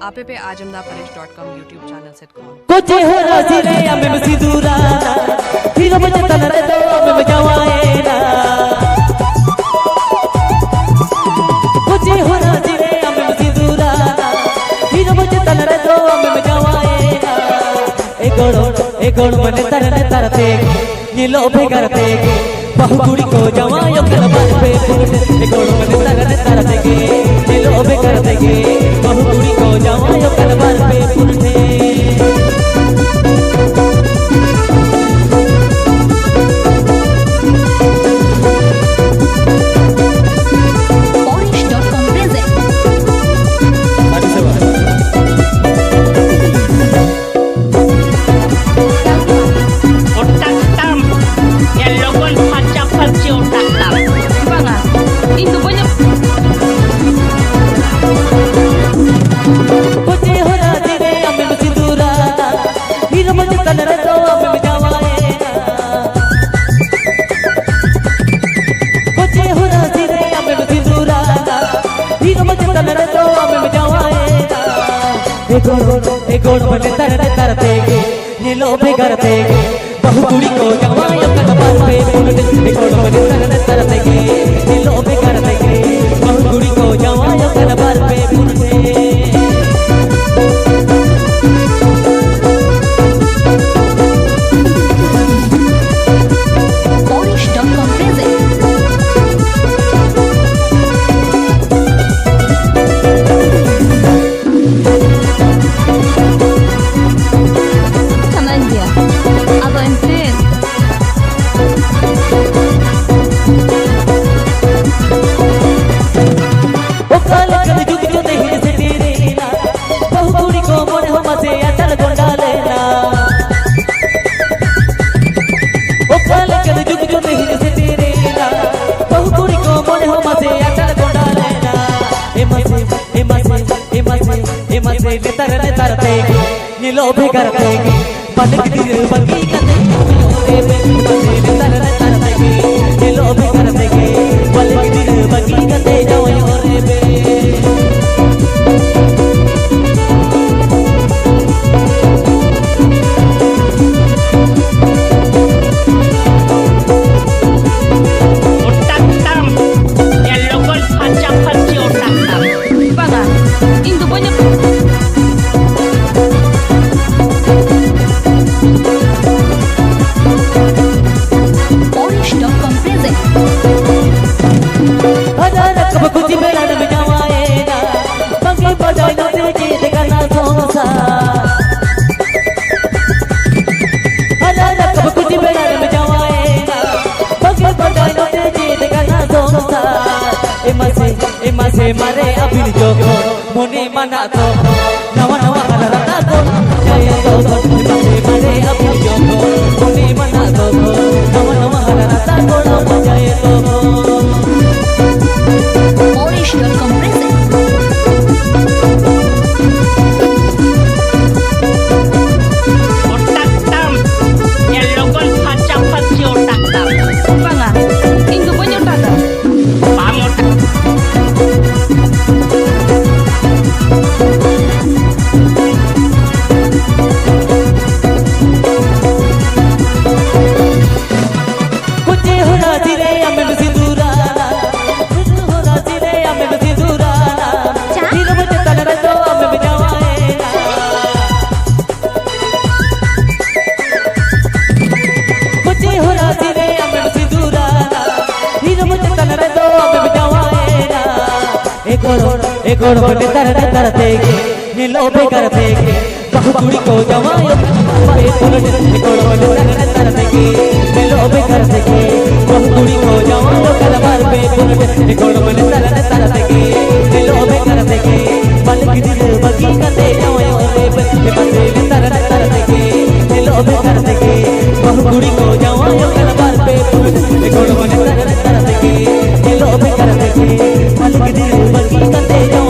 आपे पे आजमदापरेश.com YouTube channel से कौन कुछ हो राजी रे हमें मसीदूरा फिर मुझे तन रे तो हमें बजावाए ना कुछ हो राजी रे हमें मसीदूरा फिर मुझे तन रे तो हमें बजावाए ना एक गोड़ मने तरते ये लोभे करते बहु कुड़ी को जवायो कलबार पे एक गोड़ मने तरते ये लोभे करते बहु कुड़ी को जवायो कलबार पे पुरते एक गोड़ मने तरते ये लोभे करते बहु कुड़ी को जवायो कलबार पे एक गोड़ मने तरते ये लोभे करते बहु कुड़ी को जवायो कलबार पे तरते ये लोभे करते पलक दिल बगी करते तरते ये लोभे करते पलक दिल बगी करते जाओ रे बे मारे अभी जो मुनि मना तो नवा नवा हलरता तो जय तो मारे अभी जो मुनि मना तो नवा नवा हलरता तो जय तो एक गोड़ मने तरते ये लोभे करते बहु कुड़ी को जवायो एक गोड़ मने तरते ये लोभे करते बहु कुड़ी को जवायो कलबार पे एक गोड़ मने तरते ये लोभे करते पलक दिल बगी करते जाओ रे बे तरते ये लोभे करते बहु कुड़ी को जवायो कलबार पे एक गोड़ मने तरते ये लोभे करते पलक दिल बगी करते जाओ